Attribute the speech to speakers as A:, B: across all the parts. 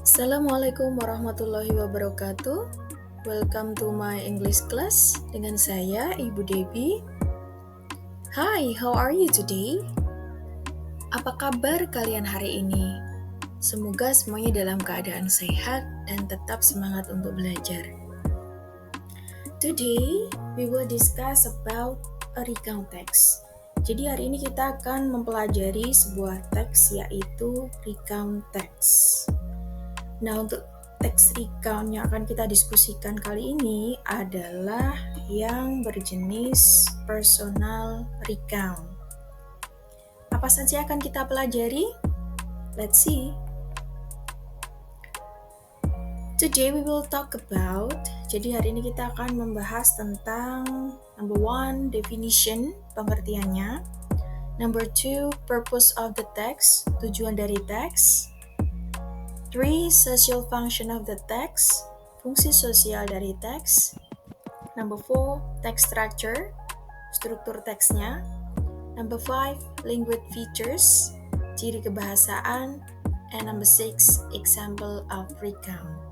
A: Assalamualaikum warahmatullahi wabarakatuh. Welcome to my English class dengan saya Ibu Debbie. Hi, how are you today? Apa kabar kalian hari ini? Semoga semuanya dalam keadaan sehat dan tetap semangat untuk belajar. Today, we will discuss about a recount text. Jadi hari ini kita akan mempelajari sebuah teks yaitu recount text. Nah, untuk teks recount yang akan kita diskusikan kali ini adalah yang berjenis personal recount. Apa saja akan kita pelajari? Let's see. Today we will talk about, jadi hari ini kita akan membahas tentang number 1, definition, pengertiannya. Number 2, purpose of the text, tujuan dari teks. 3. Social function of the text, fungsi sosial dari teks. Number 4. Text structure, struktur teksnya. Number 5. Language features, ciri kebahasaan. And number 6. Example of recount.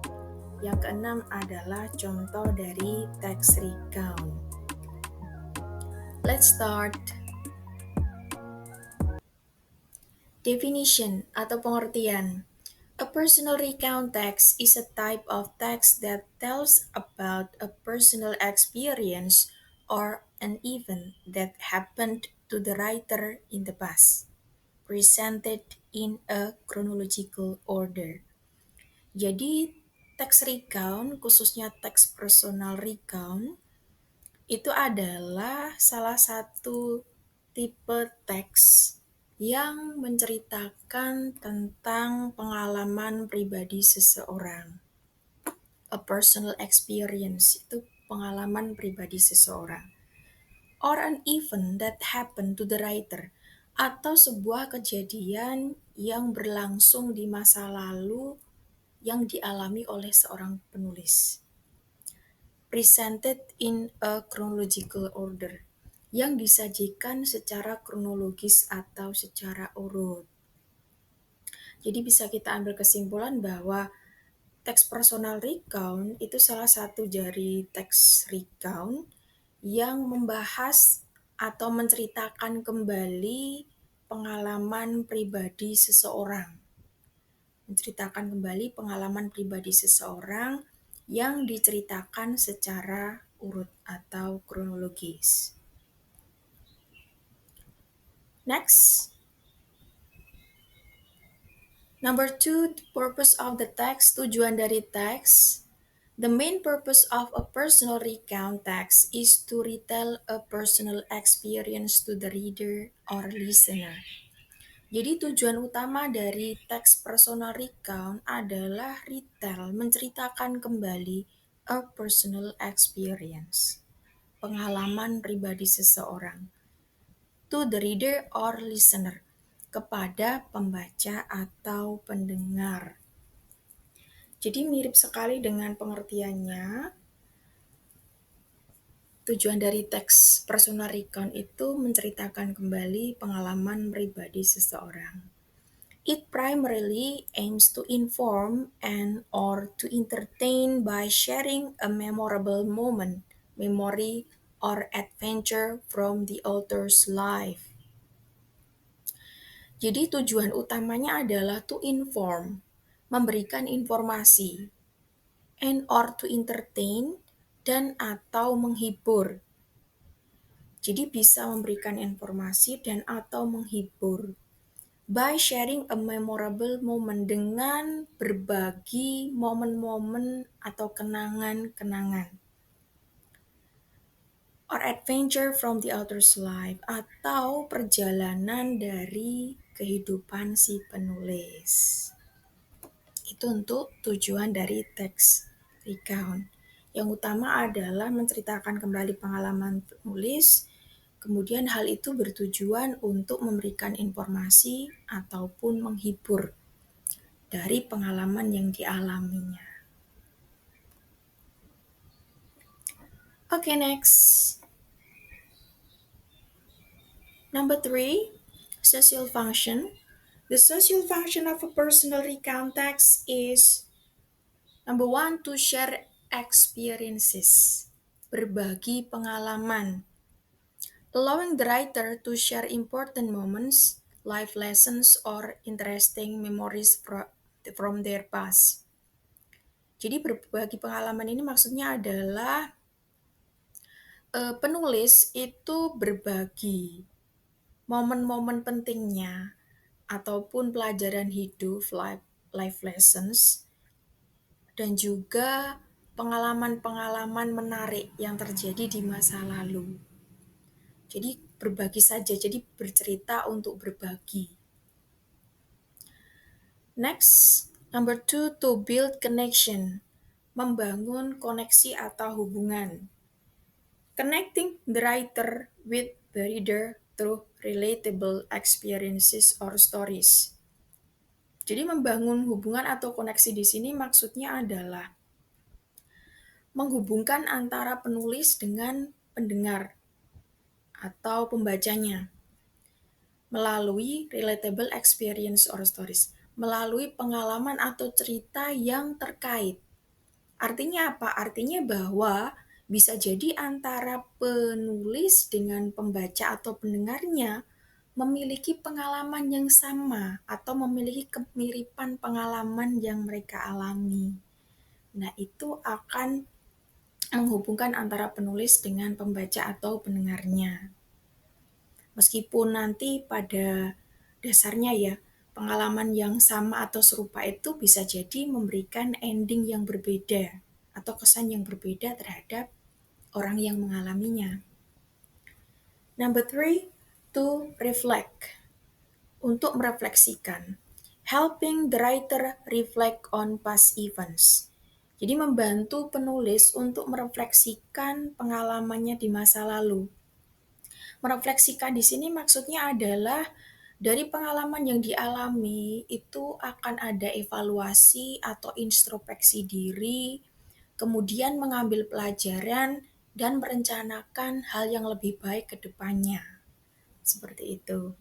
A: Yang keenam adalah contoh dari text recount. Let's start. Definition atau pengertian. A personal recount text is a type of text that tells about a personal experience or an event that happened to the writer in the past, presented in a chronological order. Jadi, teks recount, khususnya teks personal recount, itu adalah salah satu tipe teks yang menceritakan tentang pengalaman pribadi seseorang. A personal experience itu pengalaman pribadi seseorang. Or an event that happened to the writer, atau sebuah kejadian yang berlangsung di masa lalu yang dialami oleh seorang penulis. Presented in a chronological order, yang disajikan secara kronologis atau secara urut. Jadi bisa kita ambil kesimpulan bahwa teks personal recount itu salah satu dari teks recount yang membahas atau menceritakan kembali pengalaman pribadi seseorang. Menceritakan kembali pengalaman pribadi seseorang yang diceritakan secara urut atau kronologis. Next. Number 2, the purpose of the text, tujuan dari teks. The main purpose of a personal recount text is to retell a personal experience to the reader or listener. Jadi tujuan utama dari teks personal recount adalah retell, menceritakan kembali a personal experience, pengalaman pribadi seseorang, to the reader or listener, kepada pembaca atau pendengar. Jadi mirip sekali dengan pengertiannya. Tujuan dari teks personal recount itu menceritakan kembali pengalaman pribadi seseorang. It primarily aims to inform and or to entertain by sharing a memorable moment, memory, or adventure from the author's life. Jadi tujuan utamanya adalah to inform, memberikan informasi, and or to entertain, dan atau menghibur. Jadi bisa memberikan informasi dan atau menghibur. By sharing a memorable moment, dengan berbagi momen-momen atau kenangan-kenangan. Or adventure from the author's life, atau perjalanan dari kehidupan si penulis. Itu untuk tujuan dari teks recount. Yang utama adalah menceritakan kembali pengalaman penulis, kemudian hal itu bertujuan untuk memberikan informasi ataupun menghibur dari pengalaman yang dialaminya. Okay, next. Number 3, social function. The social function of a personal recount text is number one, to share experiences, berbagi pengalaman, allowing the writer to share important moments, life lessons, or interesting memories from their past. Jadi berbagi pengalaman ini maksudnya adalah penulis itu berbagi momen-momen pentingnya ataupun pelajaran hidup, life lessons, dan juga pengalaman-pengalaman menarik yang terjadi di masa lalu. Jadi berbagi saja, jadi bercerita untuk berbagi. Next, number two, to build connection, membangun koneksi atau hubungan. Connecting the writer with the reader through relatable experiences or stories. Jadi membangun hubungan atau koneksi di sini maksudnya adalah menghubungkan antara penulis dengan pendengar atau pembacanya melalui relatable experience or stories, melalui pengalaman atau cerita yang terkait. Artinya apa? Artinya bahwa bisa jadi antara penulis dengan pembaca atau pendengarnya memiliki pengalaman yang sama atau memiliki kemiripan pengalaman yang mereka alami. Nah, itu akan menghubungkan antara penulis dengan pembaca atau pendengarnya. Meskipun nanti pada dasarnya ya, pengalaman yang sama atau serupa itu bisa jadi memberikan ending yang berbeda atau kesan yang berbeda terhadap orang yang mengalaminya. Number three, to reflect, untuk merefleksikan. Helping the writer reflect on past events. Jadi membantu penulis untuk merefleksikan pengalamannya di masa lalu. Merefleksikan di sini maksudnya adalah dari pengalaman yang dialami itu akan ada evaluasi atau introspeksi diri, kemudian mengambil pelajaran dan merencanakan hal yang lebih baik ke depannya. Seperti itu.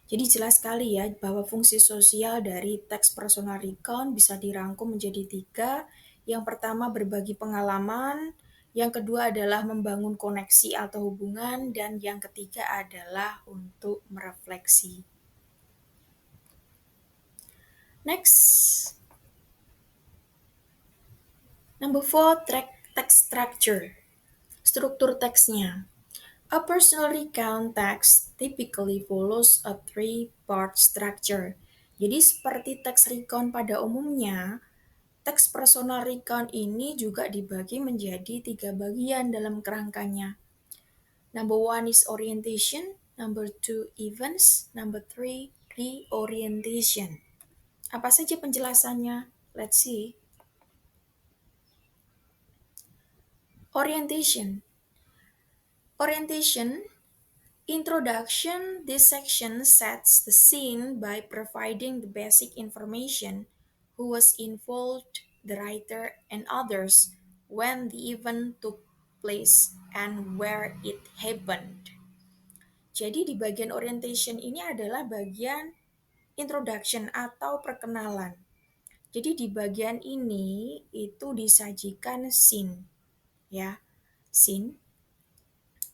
A: Jadi jelas sekali ya bahwa fungsi sosial dari teks personal recount bisa dirangkum menjadi tiga. Yang pertama berbagi pengalaman, yang kedua adalah membangun koneksi atau hubungan, dan yang ketiga adalah untuk merefleksi. Next, number four, text structure, struktur teksnya. A personal recount text typically follows a three-part structure. Jadi seperti teks recount pada umumnya, teks personal recount ini juga dibagi menjadi tiga bagian dalam kerangkanya. Number one is orientation, number two events, number three reorientation. Apa saja penjelasannya? Let's see. Orientation. Orientation Introduction. This section sets the scene by providing the basic information, who was involved, the writer, and others, when the event took place, and where it happened. Jadi di bagian orientation ini adalah bagian introduction atau perkenalan. Jadi di bagian ini itu disajikan scene, ya, scene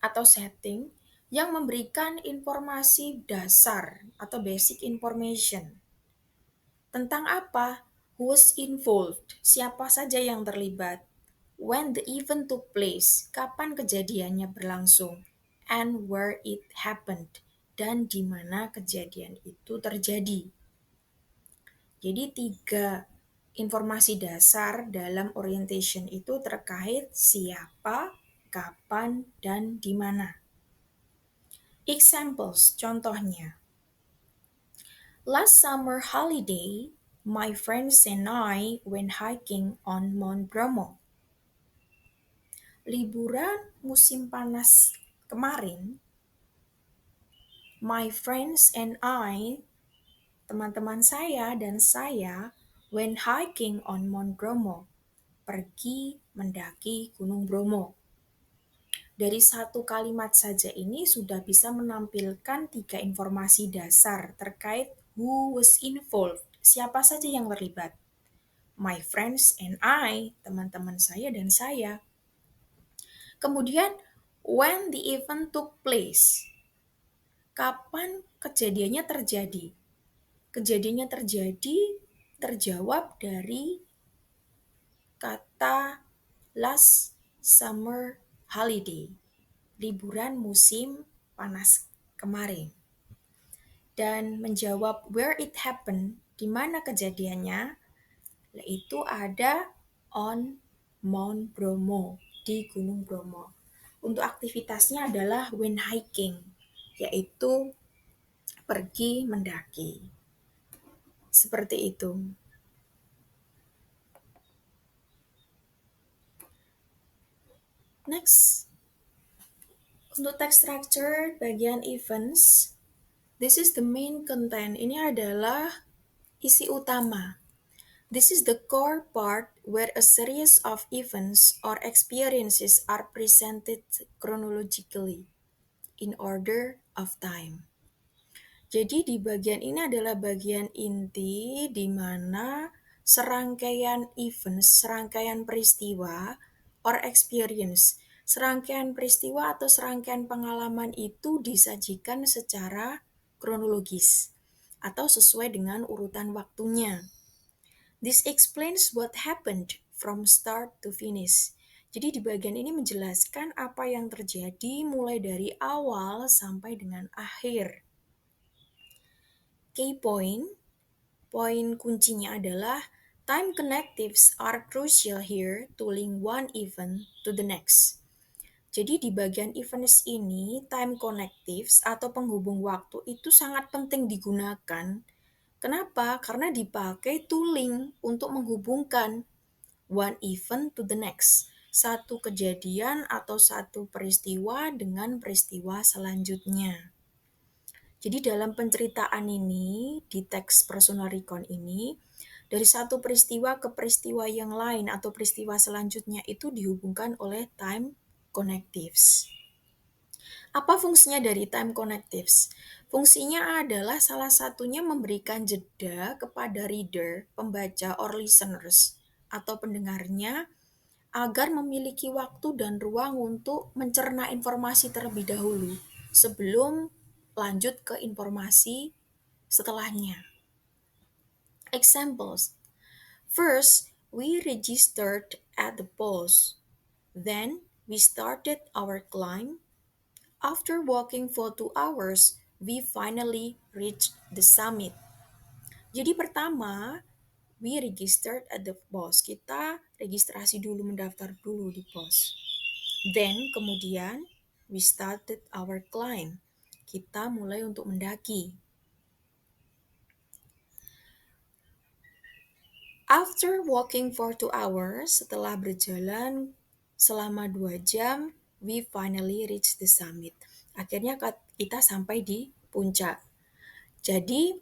A: atau setting yang memberikan informasi dasar atau basic information. Tentang apa? Who was involved? Siapa saja yang terlibat? When the event took place? Kapan kejadiannya berlangsung? And where it happened? Dan di mana kejadian itu terjadi. Jadi tiga informasi dasar dalam orientation itu terkait siapa, kapan, dan di mana. Examples, contohnya. Last summer holiday, my friends and I went hiking on Mount Bromo. Liburan musim panas kemarin, my friends and I, teman-teman saya dan saya, went hiking on Mount Bromo. Pergi mendaki Gunung Bromo. Dari satu kalimat saja ini sudah bisa menampilkan tiga informasi dasar terkait who was involved. Siapa saja yang terlibat? My friends and I, teman-teman saya dan saya. Kemudian, when the event took place, kapan kejadiannya terjadi? Kejadiannya terjadi terjawab dari kata last summer holiday, liburan musim panas kemarin. Dan menjawab where it happened, di mana kejadiannya, yaitu ada on Mount Bromo, di Gunung Bromo. Untuk aktivitasnya adalah when hiking, yaitu pergi mendaki. Seperti itu. Next, untuk text structure bagian events, this is the main content. Ini adalah isi utama. This is the core part where a series of events or experiences are presented chronologically in order of time. Jadi di bagian ini adalah bagian inti di mana serangkaian event, serangkaian peristiwa or experience, serangkaian peristiwa atau serangkaian pengalaman itu disajikan secara kronologis atau sesuai dengan urutan waktunya. This explains what happened from start to finish. Jadi di bagian ini menjelaskan apa yang terjadi mulai dari awal sampai dengan akhir. Key point, poin kuncinya adalah time connectives are crucial here to link one event to the next. Jadi di bagian events ini, time connectives atau penghubung waktu itu sangat penting digunakan. Kenapa? Karena dipakai to link untuk menghubungkan one event to the next. Satu kejadian atau satu peristiwa dengan peristiwa selanjutnya. Jadi dalam penceritaan ini, di teks personal recon ini, dari satu peristiwa ke peristiwa yang lain atau peristiwa selanjutnya itu dihubungkan oleh time connectives. Apa fungsinya dari time connectives? Fungsinya adalah salah satunya memberikan jeda kepada reader, pembaca, or listeners, atau pendengarnya, agar memiliki waktu dan ruang untuk mencerna informasi terlebih dahulu sebelum lanjut ke informasi setelahnya. Examples. First, we registered at the post. Then, we started our climb. After walking for 2 hours, we finally reached the summit. Jadi pertama, we registered at the post. Kita registrasi dulu, mendaftar dulu di pos. Then, kemudian, we started our climb. Kita mulai untuk mendaki. After walking for 2 hours, setelah berjalan selama 2 jam, we finally reach the summit. Akhirnya kita sampai di puncak. Jadi,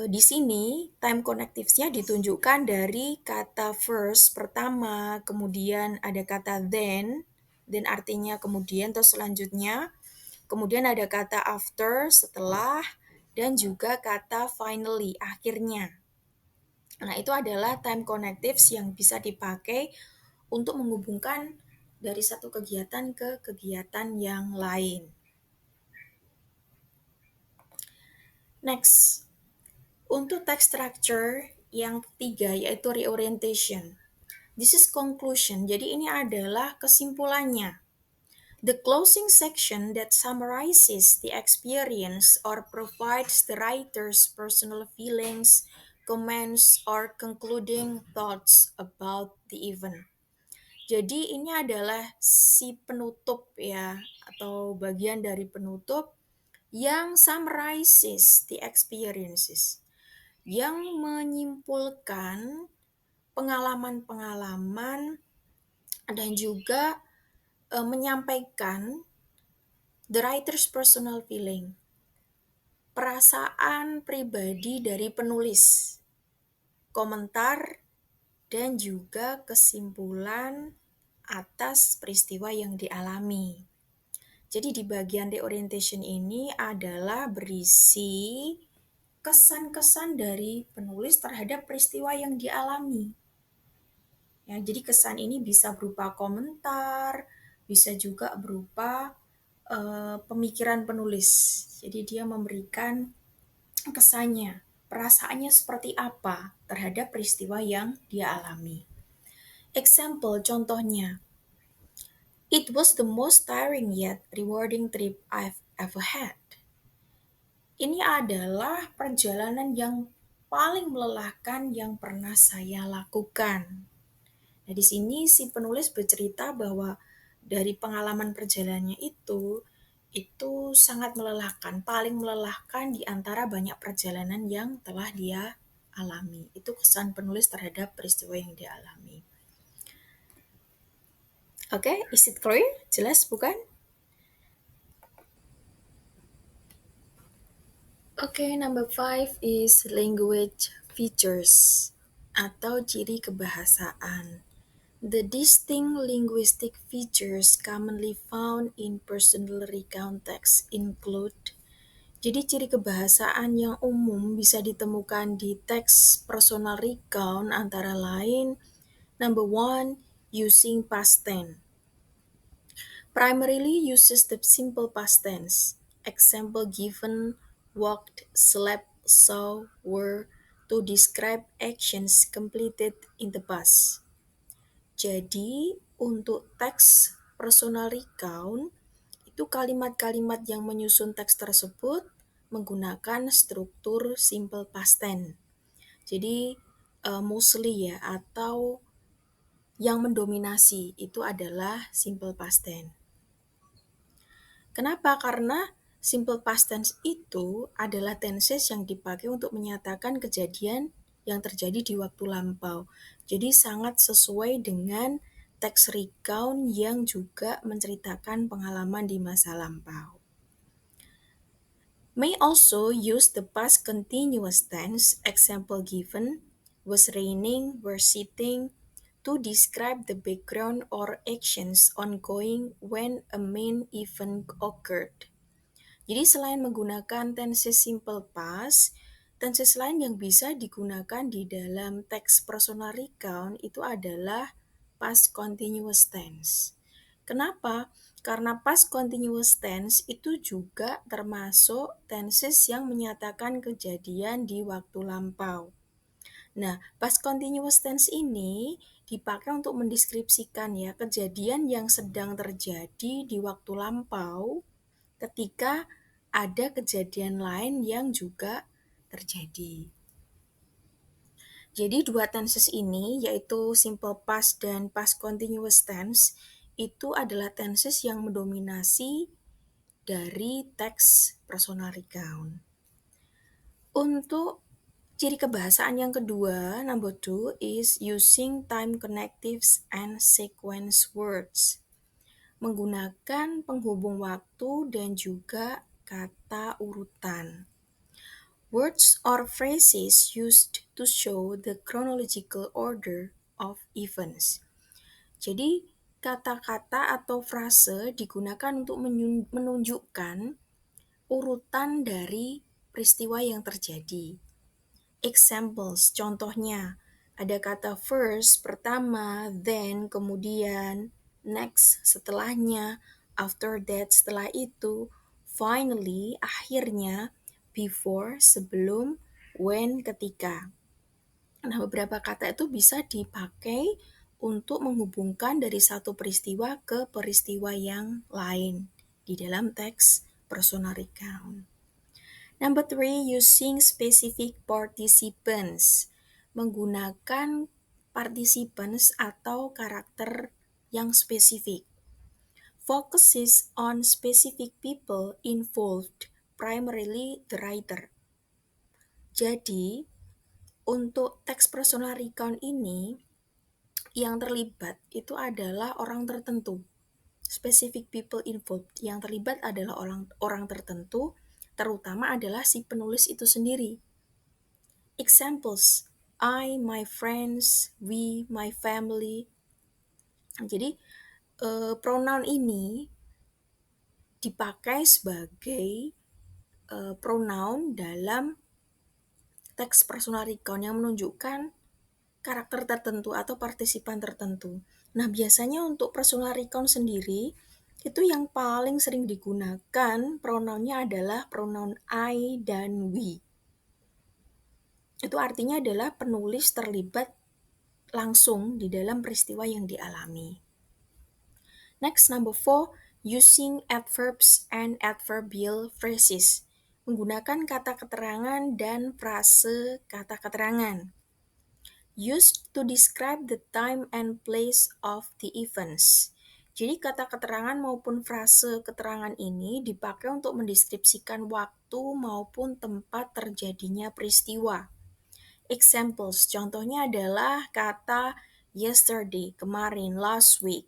A: di sini time connectives-nya ditunjukkan dari kata first, pertama, kemudian ada kata then artinya kemudian atau selanjutnya, kemudian ada kata after, setelah, dan juga kata finally, akhirnya. Nah, itu adalah time connectives yang bisa dipakai untuk menghubungkan dari satu kegiatan ke kegiatan yang lain. Next, untuk text structure yang ketiga yaitu reorientation. This is conclusion, jadi ini adalah kesimpulannya. The closing section that summarizes the experience or provides the writer's personal feelings, comments, or concluding thoughts about the event. Jadi ini adalah si penutup ya, atau bagian dari penutup yang summarizes the experiences, yang menyimpulkan pengalaman-pengalaman dan juga menyampaikan the writer's personal feeling, perasaan pribadi dari penulis, komentar, dan juga kesimpulan atas peristiwa yang dialami. Jadi di bagian reorientation ini adalah berisi kesan-kesan dari penulis terhadap peristiwa yang dialami. Ya, jadi kesan ini bisa berupa komentar, bisa juga berupa pemikiran penulis. Jadi dia memberikan kesannya, perasaannya seperti apa terhadap peristiwa yang dia alami. Example contohnya, "It was the most tiring yet rewarding trip I've ever had." Ini adalah perjalanan yang paling melelahkan yang pernah saya lakukan. Nah, di sini si penulis bercerita bahwa dari pengalaman perjalanannya itu sangat melelahkan, paling melelahkan di antara banyak perjalanan yang telah dia alami. Itu kesan penulis terhadap peristiwa yang dia alami. Oke, is it clear? Jelas bukan? Oke, number 5 is language features atau ciri kebahasaan. The distinct linguistic features commonly found in personal recount text include. Jadi ciri kebahasaan yang umum bisa ditemukan di teks personal recount antara lain number 1, using past tense. Primarily uses the simple past tense. Example given: walked, slept, saw, were to describe actions completed in the past. Jadi, untuk teks personal recount, itu kalimat-kalimat yang menyusun teks tersebut menggunakan struktur simple past tense. Jadi, mostly ya, atau yang mendominasi itu adalah simple past tense. Kenapa? Karena simple past tense itu adalah tenses yang dipakai untuk menyatakan kejadian yang terjadi di waktu lampau. Jadi sangat sesuai dengan teks recount yang juga menceritakan pengalaman di masa lampau. May also use the past continuous tense, example given, was raining, were sitting, to describe the background or actions ongoing when a main event occurred. Jadi selain menggunakan tenses simple past, tenses lain yang bisa digunakan di dalam teks personal recount itu adalah past continuous tense. Kenapa? Karena past continuous tense itu juga termasuk tenses yang menyatakan kejadian di waktu lampau. Nah, past continuous tense ini dipakai untuk mendeskripsikan ya kejadian yang sedang terjadi di waktu lampau ketika ada kejadian lain yang juga terjadi. Jadi dua tenses ini yaitu simple past dan past continuous tense itu adalah tenses yang mendominasi dari teks personal recount. Untuk ciri kebahasaan yang kedua, number 2 is using time connectives and sequence words. Menggunakan penghubung waktu dan juga kata urutan. Words or phrases used to show the chronological order of events. Jadi, kata-kata atau frase digunakan untuk menunjukkan urutan dari peristiwa yang terjadi. Examples, contohnya, ada kata first, pertama, then, kemudian, next, setelahnya, after that, setelah itu, finally, akhirnya, before, sebelum, when, ketika. Nah, beberapa kata itu bisa dipakai untuk menghubungkan dari satu peristiwa ke peristiwa yang lain di dalam teks personal recount. Number 3, using specific participants. Menggunakan participants atau karakter yang spesifik. Focuses on specific people involved, primarily the writer. Jadi, untuk teks personal recount ini, yang terlibat itu adalah orang tertentu. Specific people involved. Yang terlibat adalah orang tertentu, terutama adalah si penulis itu sendiri. Examples, I, my friends, we, my family. Jadi, pronoun ini dipakai sebagai pronoun dalam teks personal recount yang menunjukkan karakter tertentu atau partisipan tertentu. Nah, biasanya untuk personal recount sendiri, itu yang paling sering digunakan pronounnya adalah pronoun I dan we. Itu artinya adalah penulis terlibat langsung di dalam peristiwa yang dialami. Next, number 4, using adverbs and adverbial phrases. Menggunakan kata keterangan dan frase kata keterangan. Used to describe the time and place of the events. Jadi kata keterangan maupun frase keterangan ini dipakai untuk mendeskripsikan waktu maupun tempat terjadinya peristiwa. Examples, contohnya adalah kata yesterday, kemarin, last week,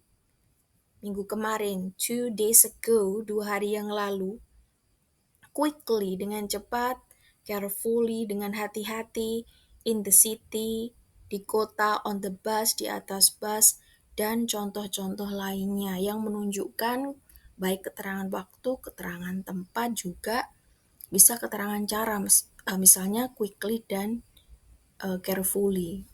A: minggu kemarin, 2 days ago, 2 hari yang lalu, quickly dengan cepat, carefully dengan hati-hati, in the city, di kota, on the bus, di atas bus, dan contoh-contoh lainnya yang menunjukkan baik keterangan waktu, keterangan tempat, juga bisa keterangan cara, misalnya quickly dan carefully.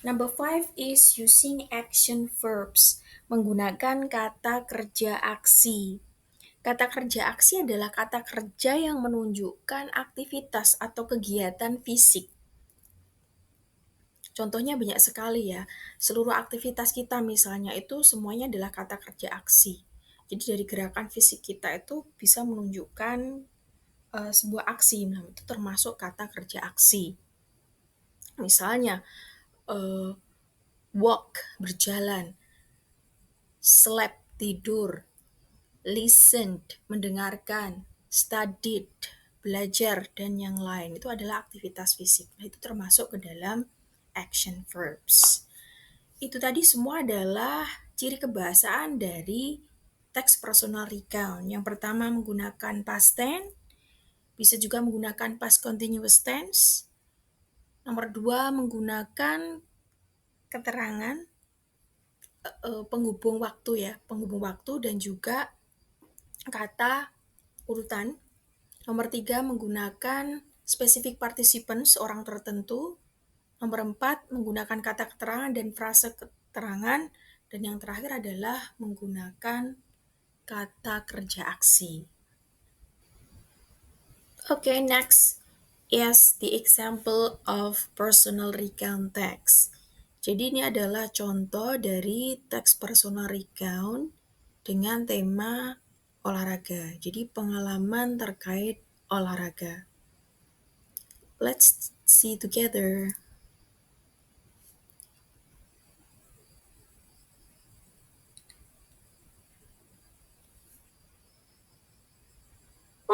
A: Number 5 is using action verbs, menggunakan kata kerja aksi. Kata kerja aksi adalah kata kerja yang menunjukkan aktivitas atau kegiatan fisik. Contohnya banyak sekali ya, seluruh aktivitas kita misalnya itu semuanya adalah kata kerja aksi. Jadi dari gerakan fisik kita itu bisa menunjukkan sebuah aksi, nah itu termasuk kata kerja aksi. Misalnya, walk, berjalan, slept, tidur, listened, mendengarkan, studied, belajar, dan yang lain. Itu adalah aktivitas fisik. Nah, itu termasuk ke dalam action verbs. Itu tadi semua adalah ciri kebahasaan dari teks personal recount. Yang pertama menggunakan past tense, bisa juga menggunakan past continuous tense. Nomor 2 menggunakan keterangan penghubung waktu ya, penghubung waktu dan juga kata urutan. Nomor 3 menggunakan specific participants, orang tertentu. Nomor 4 menggunakan kata keterangan dan frase keterangan. Dan yang terakhir adalah menggunakan kata kerja aksi. Okay, next is the example of personal recount text. Jadi ini adalah contoh dari teks personal recount dengan tema olahraga. Jadi pengalaman terkait olahraga. Let's see together.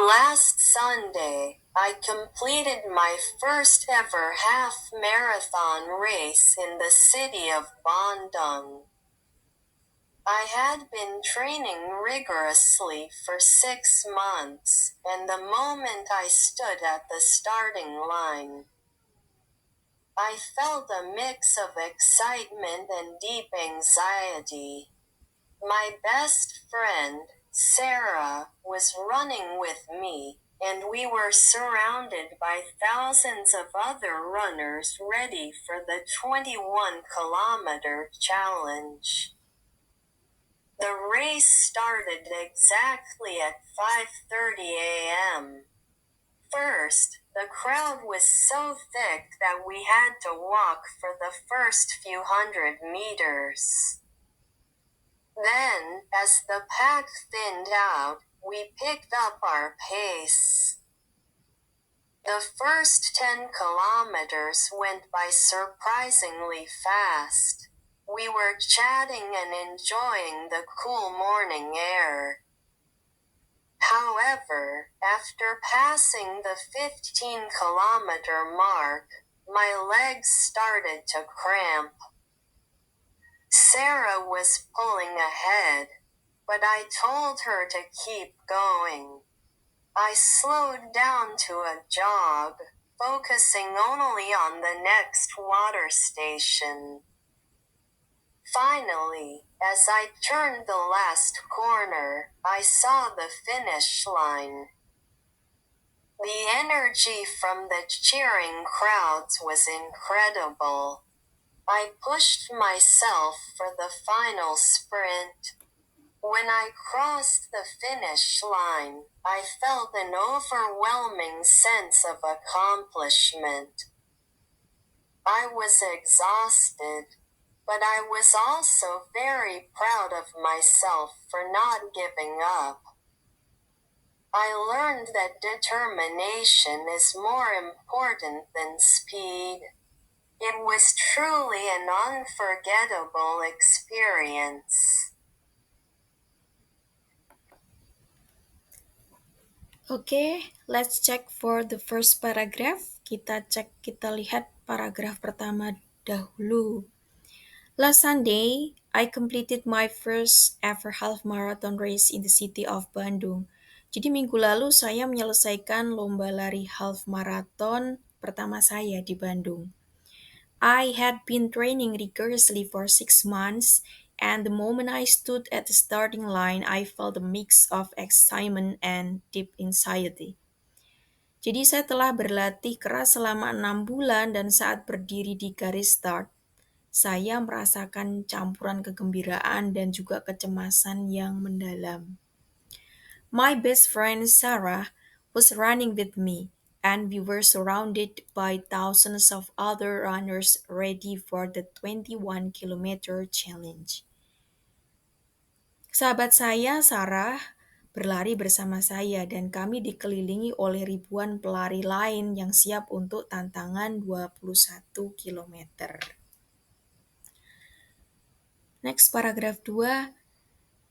B: Last Sunday, I completed my first ever half-marathon race in the city of Bandung. I had been training rigorously for 6 months, and the moment I stood at the starting line, I felt a mix of excitement and deep anxiety. My best friend, Sarah, was running with me, and we were surrounded by thousands of other runners ready for the 21-kilometer challenge. The race started exactly at 5:30 a.m. First, the crowd was so thick that we had to walk for the first few hundred meters. Then, as the pack thinned out, we picked up our pace. The first 10 kilometers went by surprisingly fast. We were chatting and enjoying the cool morning air. However, after passing the 15-kilometer mark, my legs started to cramp. Sarah was pulling ahead, but I told her to keep going. I slowed down to a jog, focusing only on the next water station. Finally, as I turned the last corner, I saw the finish line. The energy from the cheering crowds was incredible. I pushed myself for the final sprint. When I crossed the finish line, I felt an overwhelming sense of accomplishment. I was exhausted, but I was also very proud of myself for not giving up. I learned that determination is more important than speed. It was truly an unforgettable experience.
A: Oke, let's check for the first paragraph. Kita lihat paragraf pertama dahulu. Last Sunday, I completed my first ever half marathon race in the city of Bandung. Jadi minggu lalu saya menyelesaikan lomba lari half marathon pertama saya di Bandung. I had been training rigorously for 6 months, and the moment I stood at the starting line, I felt a mix of excitement and deep anxiety. Jadi saya telah berlatih keras selama 6 bulan dan saat berdiri di garis start, saya merasakan campuran kegembiraan dan juga kecemasan yang mendalam. My best friend Sarah was running with me, and we were surrounded by thousands of other runners ready for the 21-kilometer challenge. Sahabat saya, Sarah, berlari bersama saya dan kami dikelilingi oleh ribuan pelari lain yang siap untuk tantangan 21 kilometer. Next, paragraf 2.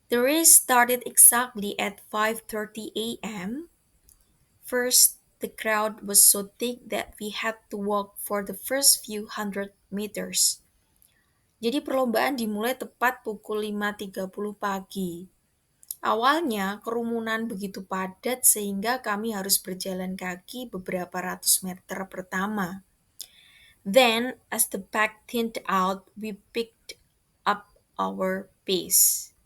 A: The race started exactly at 5:30 a.m. First, the crowd was so thick that we had to walk for the first few hundred meters. Jadi perlombaan dimulai tepat pukul 5.30 pagi. Awalnya kerumunan begitu padat sehingga kami harus berjalan kaki beberapa ratus meter pertama. Then, as the pack thinned out, we picked up our pace.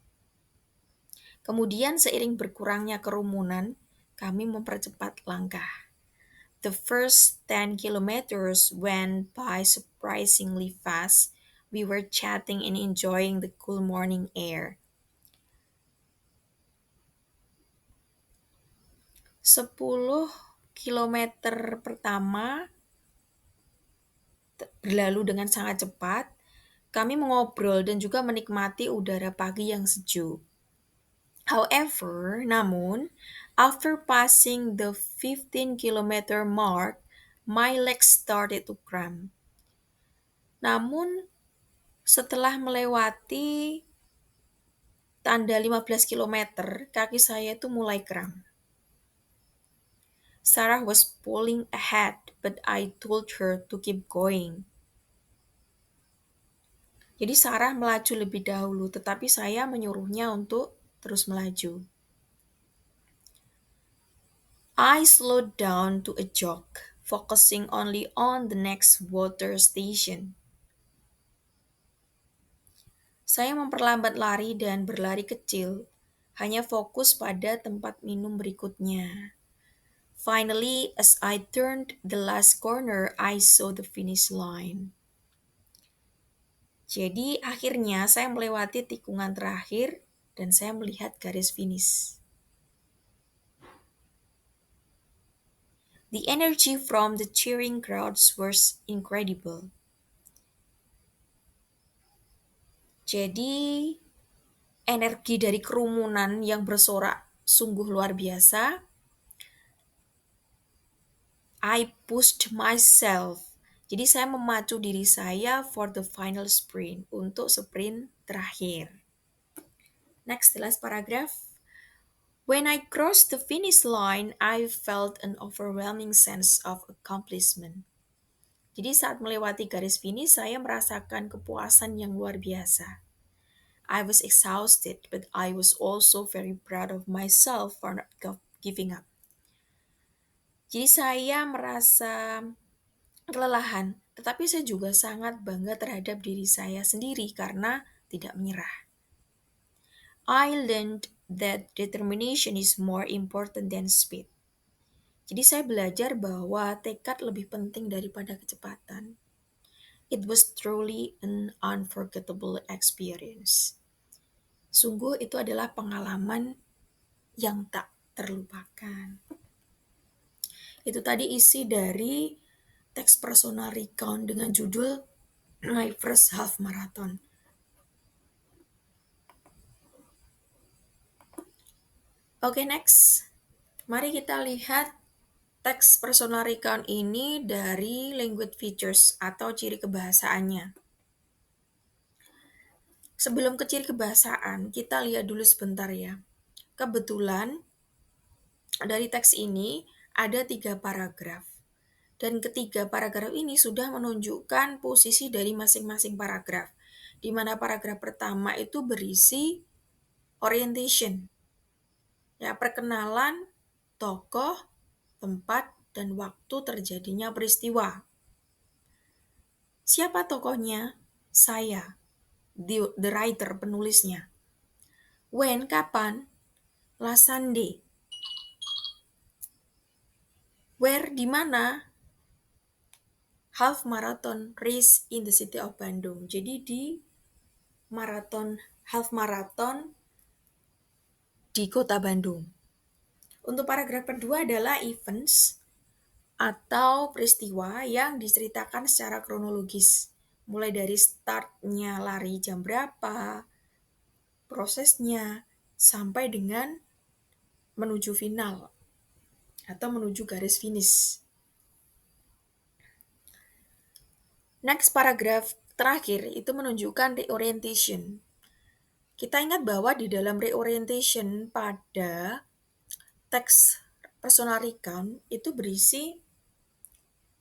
A: Kemudian seiring berkurangnya kerumunan, kami mempercepat langkah. The first 10 kilometers went by surprisingly fast. We were chatting and enjoying the cool morning air. 10 kilometer pertama berlalu dengan sangat cepat. Kami mengobrol dan juga menikmati udara pagi yang sejuk. However, namun, after passing the 15-kilometer mark, my legs started to cramp. Namun, setelah melewati tanda 15 kilometer, kaki saya itu mulai kram. Sarah was pulling ahead, but I told her to keep going. Jadi Sarah melaju lebih dahulu, tetapi saya menyuruhnya untuk terus melaju. I slowed down to a jog, focusing only on the next water station. Saya memperlambat lari dan berlari kecil, hanya fokus pada tempat minum berikutnya. Finally, as I turned the last corner, I saw the finish line. Jadi akhirnya saya melewati tikungan terakhir dan saya melihat garis finish. The energy from the cheering crowds was incredible. Jadi energi dari kerumunan yang bersorak sungguh luar biasa. I pushed myself. Jadi saya memacu diri saya for the final sprint, untuk sprint terakhir. Next, the last paragraph. When I crossed the finish line, I felt an overwhelming sense of accomplishment. Jadi saat melewati garis finish, saya merasakan kepuasan yang luar biasa. I was exhausted, but I was also very proud of myself for not giving up. Jadi saya merasa kelelahan, tetapi saya juga sangat bangga terhadap diri saya sendiri karena tidak menyerah. I learned that determination is more important than speed. Jadi saya belajar bahwa tekad lebih penting daripada kecepatan. It was truly an unforgettable experience. Sungguh itu adalah pengalaman yang tak terlupakan. Itu tadi isi dari teks personal recount dengan judul My First Half Marathon. Oke, next. Mari kita lihat teks personal recount ini dari language features atau ciri kebahasaannya. Sebelum ke ciri kebahasaan, kita lihat dulu sebentar ya. Kebetulan dari teks ini ada 3 paragraf. Dan ketiga paragraf ini sudah menunjukkan posisi dari masing-masing paragraf. Di mana paragraf pertama itu berisi orientation. Ya, perkenalan tokoh, tempat, dan waktu terjadinya peristiwa. Siapa tokohnya? Saya, the writer, penulisnya. When, kapan? Last Sunday. Where, di mana? Half marathon race in the city of Bandung. Jadi di half marathon di kota Bandung. Untuk paragraf kedua adalah events atau peristiwa yang diceritakan secara kronologis. Mulai dari startnya lari jam berapa, prosesnya, sampai dengan menuju final atau menuju garis finish. Next paragraf terakhir itu menunjukkan reorientation. Kita ingat bahwa di dalam reorientation pada teks personal recount itu berisi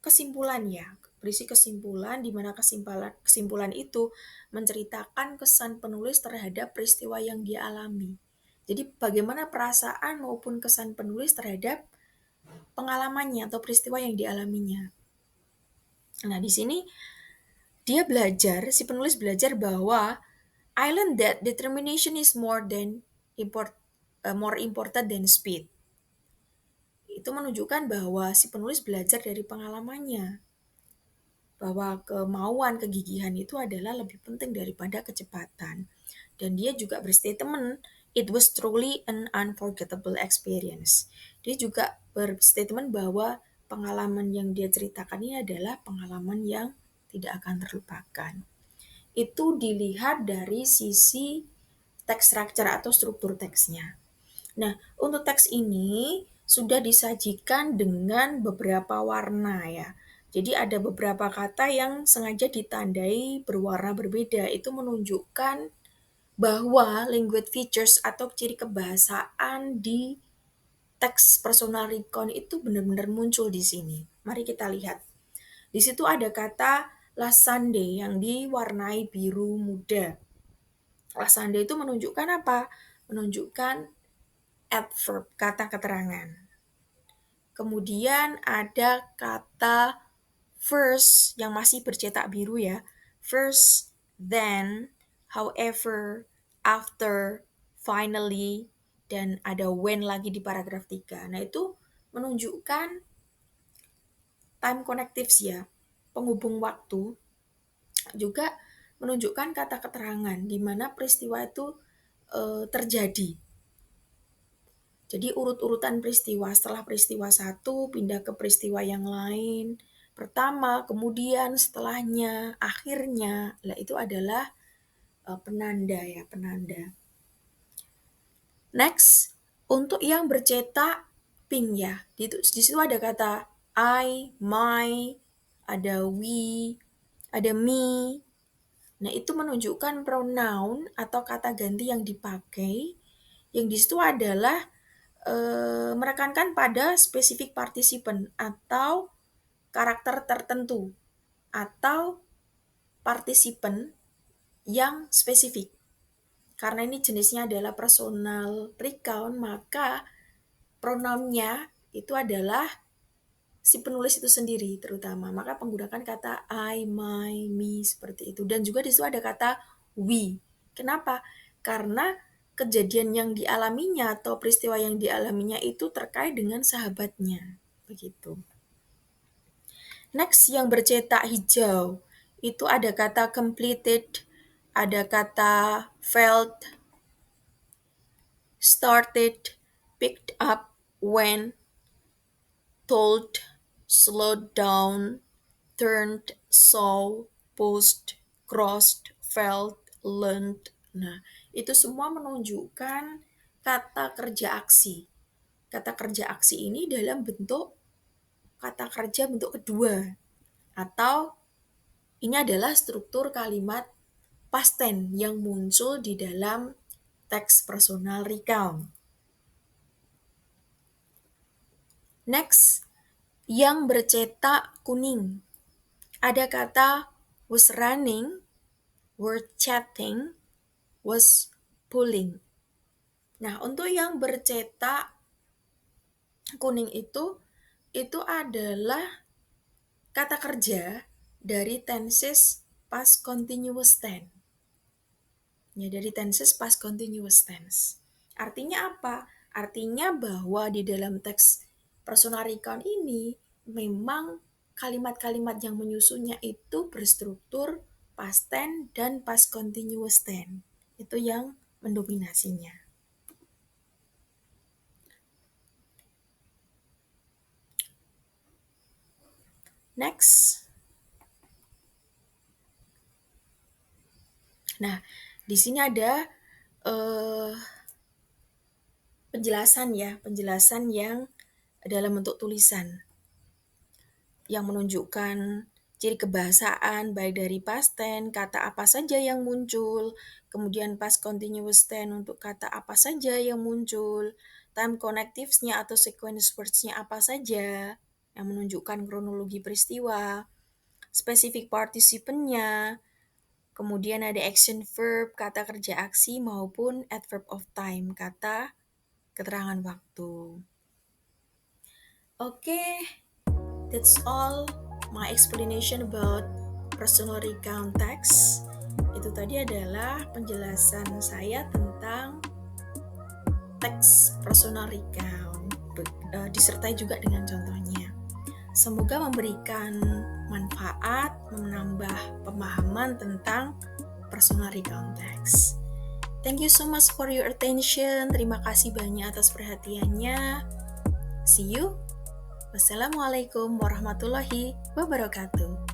A: kesimpulan ya, berisi kesimpulan di mana kesimpulan itu menceritakan kesan penulis terhadap peristiwa yang dia alami. Jadi bagaimana perasaan maupun kesan penulis terhadap pengalamannya atau peristiwa yang dialaminya. Nah, di sini si penulis belajar bahwa I learned that determination is more important than speed. Itu menunjukkan bahwa si penulis belajar dari pengalamannya. Bahwa kemauan, kegigihan itu adalah lebih penting daripada kecepatan. Dan dia juga berstatement, it was truly an unforgettable experience. Dia juga berstatement bahwa pengalaman yang dia ceritakan ini adalah pengalaman yang tidak akan terlupakan. Itu dilihat dari sisi text structure atau struktur teksnya. Nah, untuk teks ini sudah disajikan dengan beberapa warna ya. Jadi ada beberapa kata yang sengaja ditandai berwarna berbeda. Itu menunjukkan bahwa language features atau ciri kebahasaan di teks personal recount itu benar-benar muncul di sini. Mari kita lihat. Di situ ada kata last Sunday yang diwarnai biru muda. Last Sunday itu menunjukkan apa? Menunjukkan adverb, kata keterangan. Kemudian ada kata first yang masih bercetak biru ya. First, then, however, after, finally, dan ada when lagi di paragraf 3. Nah, itu menunjukkan time connectives ya, penghubung waktu, juga menunjukkan kata keterangan di mana peristiwa itu terjadi. Jadi urut-urutan peristiwa, setelah peristiwa satu pindah ke peristiwa yang lain, pertama, kemudian, setelahnya, akhirnya, lah itu adalah penanda ya, penanda. Next, untuk yang bercetak pink ya, di situ ada kata I, my, ada we, ada me. Nah, itu menunjukkan pronoun atau kata ganti yang dipakai, yang di situ adalah menekankan pada spesifik partisipan atau karakter tertentu atau partisipan yang spesifik. Karena ini jenisnya adalah personal recount, maka pronounnya itu adalah si penulis itu sendiri terutama. Maka menggunakan kata I, my, me seperti itu. Dan juga di situ ada kata we. Kenapa? Karena kejadian yang dialaminya atau peristiwa yang dialaminya itu terkait dengan sahabatnya. begitu. Next, yang bercetak hijau itu ada kata completed, ada kata felt, started, picked up, went, told, slowed down, turned, saw, pushed, crossed, felt, learned. Nah, itu semua menunjukkan kata kerja aksi. Kata kerja aksi ini dalam bentuk kata kerja bentuk kedua, atau ini adalah struktur kalimat past tense yang muncul di dalam teks personal recount. Next, yang bercetak kuning. Ada kata was running, were chatting, was pulling. Nah, untuk yang bercetak kuning itu adalah kata kerja dari tenses past continuous tense. Ya, dari tenses past continuous tense. Artinya apa? Artinya bahwa di dalam teks personal recount ini memang kalimat-kalimat yang menyusunnya itu berstruktur past tense dan past continuous tense. Itu yang mendominasinya. Next. Nah, di sini ada penjelasan yang dalam bentuk tulisan yang menunjukkan ciri kebahasaan baik dari past tense, kata apa saja yang muncul, kemudian past continuous tense untuk kata apa saja yang muncul, time connectives-nya atau sequence words-nya apa saja yang menunjukkan kronologi peristiwa, specific participant-nya, kemudian ada action verb, kata kerja aksi maupun adverb of time, kata keterangan waktu. Oke, that's all my explanation about personal recount text. Itu tadi adalah penjelasan saya tentang teks personal recount, disertai juga dengan contohnya. Semoga memberikan manfaat, menambah pemahaman tentang personal recount text. Thank you so much for your attention. Terima kasih banyak atas perhatiannya. See you. Wassalamualaikum warahmatullahi wabarakatuh.